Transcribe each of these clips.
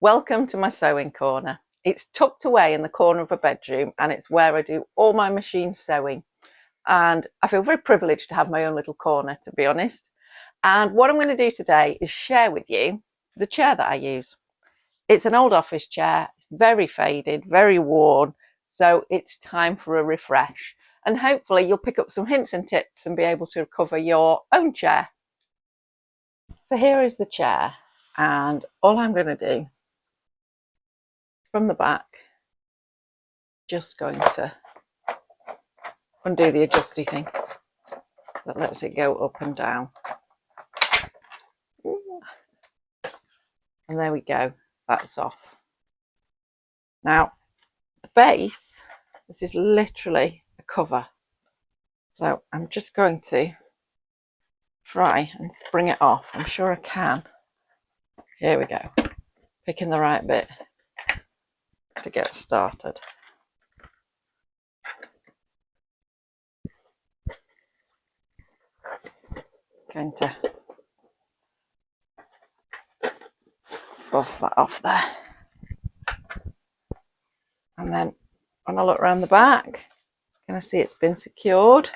Welcome to my sewing corner. It's tucked away in the corner of a bedroom and it's where I do all my machine sewing. And I feel very privileged to have my own little corner, to be honest. And what I'm going to do today is share with you the chair that I use. It's an old office chair, it's very faded, very worn, so it's time for a refresh. And hopefully you'll pick up some hints and tips and be able to recover your own chair. So here is the chair, and all I'm going to do from the back, just going to undo the adjusty thing that lets it go up and down. And there we go, that's off. Now, the base, this is literally a cover. So I'm just going to try and spring it off. I'm sure I can. Here we go. Picking the right bit to get started. Going to force that off there. And then when I look around the back, can I see it's been secured?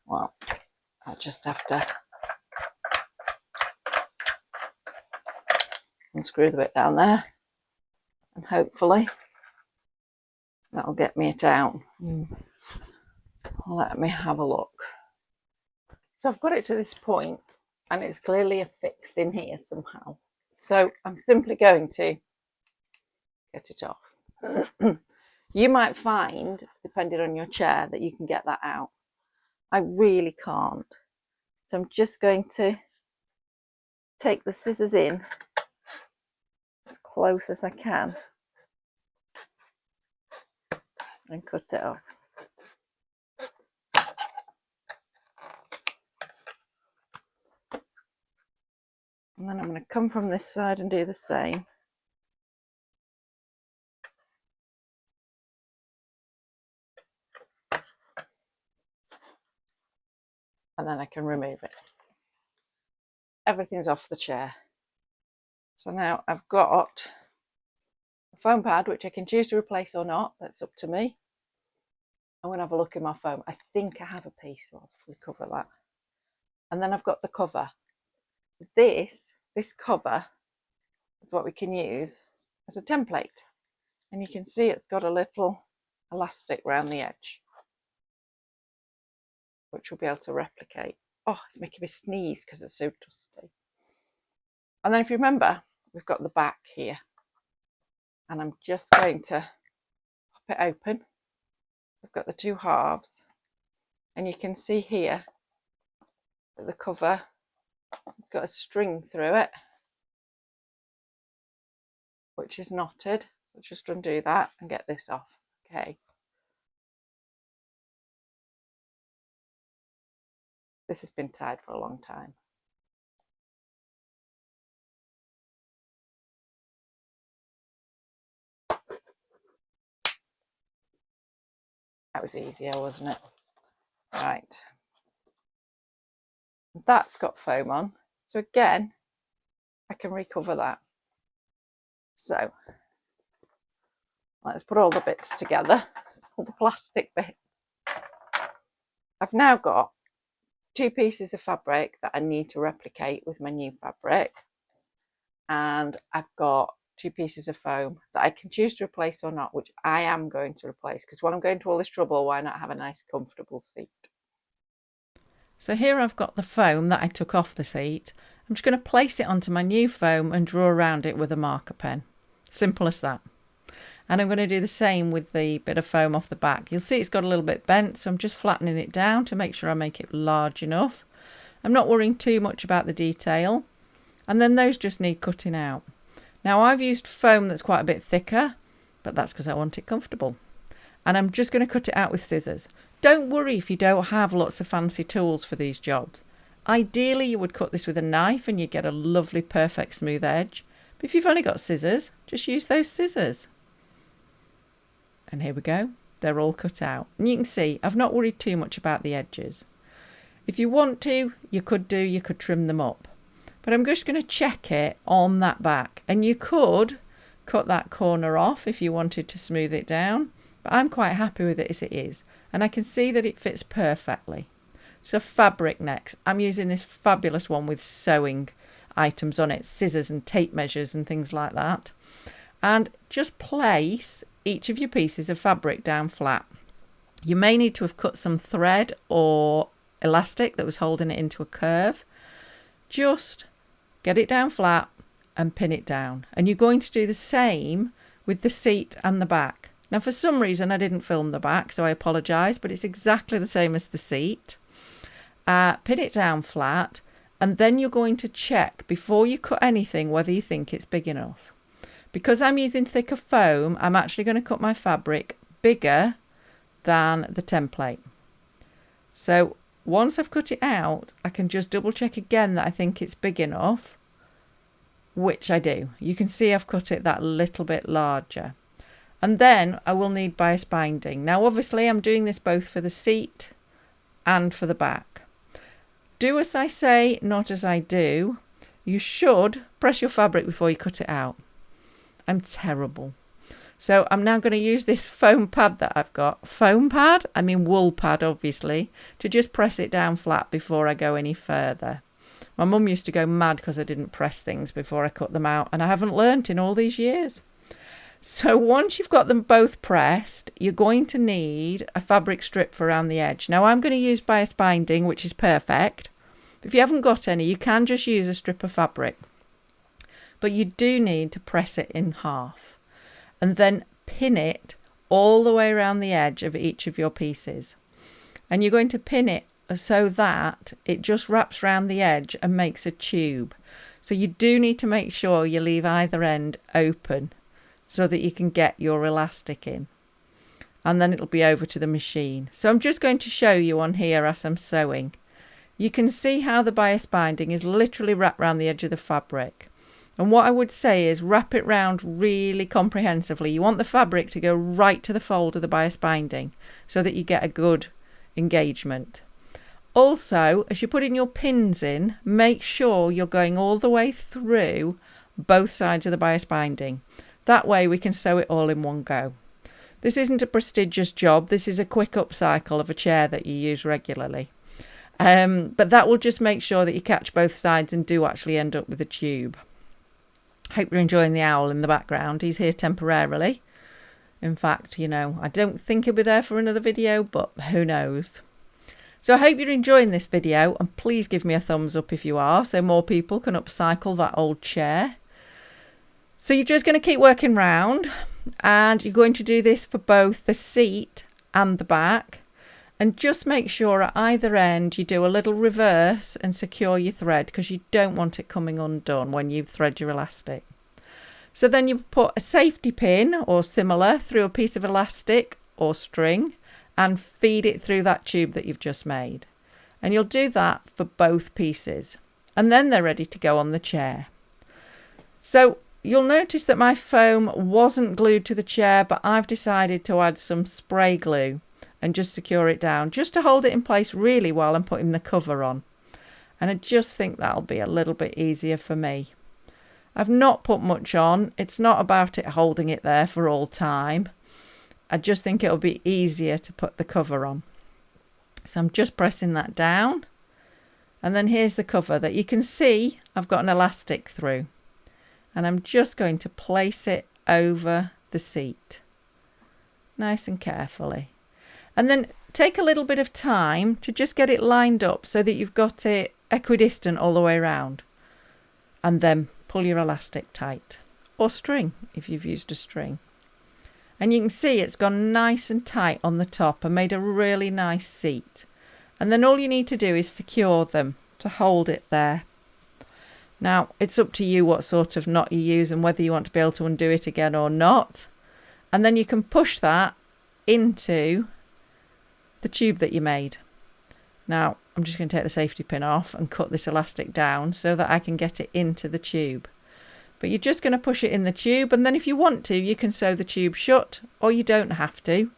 Well, I just have to unscrew the bit down there, and hopefully that'll get me it out. Let me have a look. So I've got it to this point and it's clearly affixed in here somehow. So I'm simply going to get it off. You might find, depending on your chair, that you can get that out. I really can't. So I'm just going to take the scissors in as close as I can and cut it off. And then I'm going to come from this side and do the same. And then I can remove it. Everything's off the chair. So now I've got a foam pad, which I can choose to replace or not. That's up to me. I'm going to have a look in my foam. I think I have a piece, so I'll recover that. And then I've got the cover. This cover is what we can use as a template. And you can see it's got a little elastic around the edge, which we'll be able to replicate. Oh, it's making me sneeze because it's so dusty. And then if you remember, we've got the back here. And I'm just going to pop it open. I've got the two halves. And you can see here that the cover has got a string through it, which is knotted. So just undo that and get this off. Okay. This has been tied for a long time. That was easier, wasn't it? Right. That's got foam on. So again, I can recover that. So let's put all the bits together, all the plastic bits. I've now got two pieces of fabric that I need to replicate with my new fabric. And I've got two pieces of foam that I can choose to replace or not, which I am going to replace, because when I'm going to all this trouble, why not have a nice comfortable seat? So here I've got the foam that I took off the seat. I'm just going to place it onto my new foam and draw around it with a marker pen. Simple as that. And I'm going to do the same with the bit of foam off the back. You'll see it's got a little bit bent, so I'm just flattening it down to make sure I make it large enough. I'm not worrying too much about the detail. And then those just need cutting out. Now I've used foam that's quite a bit thicker, but that's because I want it comfortable. And I'm just going to cut it out with scissors. Don't worry if you don't have lots of fancy tools for these jobs. Ideally you would cut this with a knife and you get a lovely perfect smooth edge. But if you've only got scissors, just use those scissors. And here we go. They're all cut out. And you can see I've not worried too much about the edges. If you want to, you could trim them up. but I'm just going to check it on that back. And you could cut that corner off if you wanted to smooth it down, but I'm quite happy with it as it is. And I can see that it fits perfectly. So fabric next. I'm using this fabulous one with sewing items on it, scissors and tape measures and things like that. And just place each of your pieces of fabric down flat. You may need to have cut some thread or elastic that was holding it into a curve. Just get it down flat and pin it down. And you're going to do the same with the seat and the back. Now, for some reason, I didn't film the back, so I apologise, but it's exactly the same as the seat. Pin it down flat, and then you're going to check before you cut anything whether you think it's big enough. Because I'm using thicker foam, I'm actually going to cut my fabric bigger than the template. So once I've cut it out, I can just double check again that I think it's big enough, which I do. You can see I've cut it that little bit larger. And then I will need bias binding. Now, obviously, I'm doing this both for the seat and for the back. Do as I say, not as I do. You should press your fabric before you cut it out. I'm terrible. So I'm now going to use this foam pad that I've got. Foam pad? I mean wool pad, obviously, to just press it down flat before I go any further. My mum used to go mad because I didn't press things before I cut them out, and I haven't learnt in all these years. So once you've got them both pressed, you're going to need a fabric strip for around the edge. Now I'm going to use bias binding, which is perfect. If you haven't got any, you can just use a strip of fabric. But you do need to press it in half and then pin it all the way around the edge of each of your pieces. And you're going to pin it so that it just wraps around the edge and makes a tube. So you do need to make sure you leave either end open so that you can get your elastic in, and then it'll be over to the machine. So I'm just going to show you on here as I'm sewing. You can see how the bias binding is literally wrapped around the edge of the fabric. And what I would say is wrap it round really comprehensively. You want the fabric to go right to the fold of the bias binding so that you get a good engagement. Also, as you're putting your pins in, make sure you're going all the way through both sides of the bias binding. That way we can sew it all in one go. This isn't a prestigious job. This is a quick upcycle of a chair that you use regularly. But that will just make sure that you catch both sides and do actually end up with a tube. Hope you're enjoying the owl in the background. He's here temporarily. In fact, you know, I don't think he'll be there for another video, but who knows. So I hope you're enjoying this video, and please give me a thumbs up if you are, so more people can upcycle that old chair. So you're just going to keep working round, and you're going to do this for both the seat and the back. And just make sure at either end you do a little reverse and secure your thread, because you don't want it coming undone when you thread your elastic. So then you put a safety pin or similar through a piece of elastic or string and feed it through that tube that you've just made. And you'll do that for both pieces. And then they're ready to go on the chair. So you'll notice that my foam wasn't glued to the chair, but I've decided to add some spray glue and just secure it down, just to hold it in place really while I'm putting the cover on. And I just think that'll be a little bit easier for me. I've not put much on. It's not about it holding it there for all time. I just think it'll be easier to put the cover on. So I'm just pressing that down. And then here's the cover that you can see I've got an elastic through. And I'm just going to place it over the seat, nice and carefully. And then take a little bit of time to just get it lined up so that you've got it equidistant all the way around. And then pull your elastic tight, or string if you've used a string. And you can see it's gone nice and tight on the top and made a really nice seat. And then all you need to do is secure them to hold it there. Now, it's up to you what sort of knot you use and whether you want to be able to undo it again or not. And then you can push that into the tube that you made. Now, I'm just going to take the safety pin off and cut this elastic down so that I can get it into the tube. But you're just going to push it in the tube, and then if you want to, you can sew the tube shut, or you don't have to.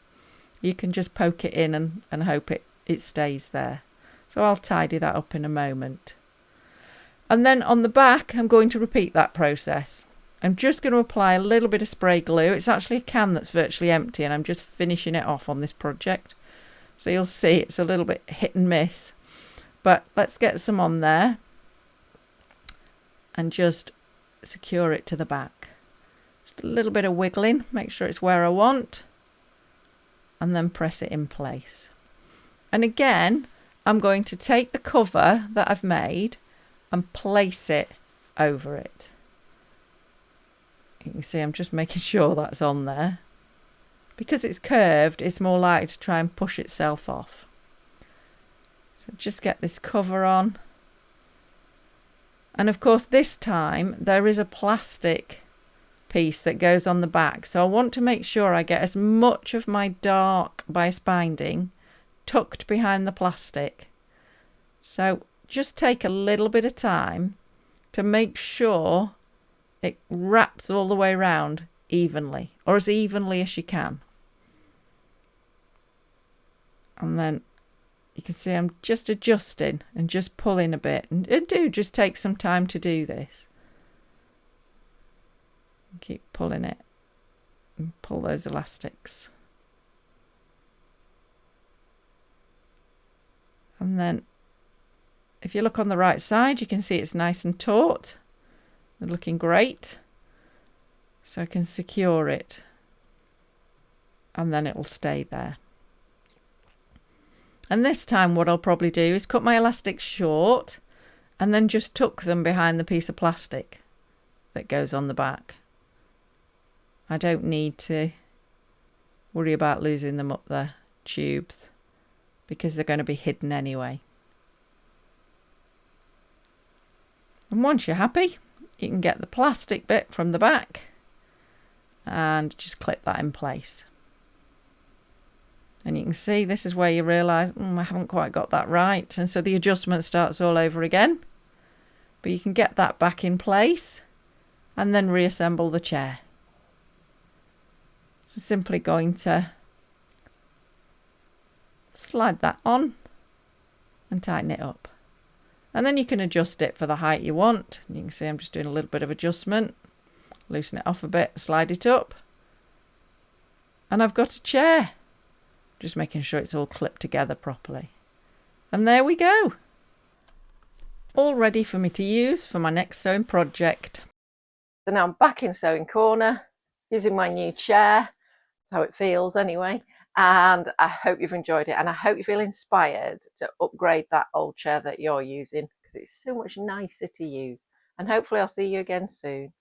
You can just poke it in and hope it stays there. So I'll tidy that up in a moment. And then on the back, I'm going to repeat that process. I'm just going to apply a little bit of spray glue. It's actually a can that's virtually empty, and I'm just finishing it off on this project. So you'll see it's a little bit hit and miss. But let's get some on there and just secure it to the back. Just a little bit of wiggling, make sure it's where I want, and then press it in place. And again, I'm going to take the cover that I've made and place it over it. You can see I'm just making sure that's on there. Because it's curved, it's more likely to try and push itself off. So just get this cover on. And of course this time there is a plastic piece that goes on the back. So I want to make sure I get as much of my dark bias binding tucked behind the plastic. So just take a little bit of time to make sure it wraps all the way around evenly, or as evenly as you can. And then you can see I'm just adjusting and just pulling a bit, and do just take some time to do this. Keep pulling it and pull those elastics. And then if you look on the right side, you can see it's nice and taut and looking great. So I can secure it and then it'll stay there. And this time what I'll probably do is cut my elastics short and then just tuck them behind the piece of plastic that goes on the back. I don't need to worry about losing them up the tubes because they're going to be hidden anyway. And once you're happy, you can get the plastic bit from the back and just clip that in place. And you can see this is where you realise, I haven't quite got that right. And so the adjustment starts all over again. But you can get that back in place and then reassemble the chair. So simply going to slide that on and tighten it up. And then you can adjust it for the height you want. You can see I'm just doing a little bit of adjustment. Loosen it off a bit, slide it up. And I've got a chair. Just making sure it's all clipped together properly. And there we go. All ready for me to use for my next sewing project. So now I'm back in Sewing Corner, using my new chair, how it feels anyway. And I hope you've enjoyed it, and I hope you feel inspired to upgrade that old chair that you're using, because it's so much nicer to use. And hopefully I'll see you again soon.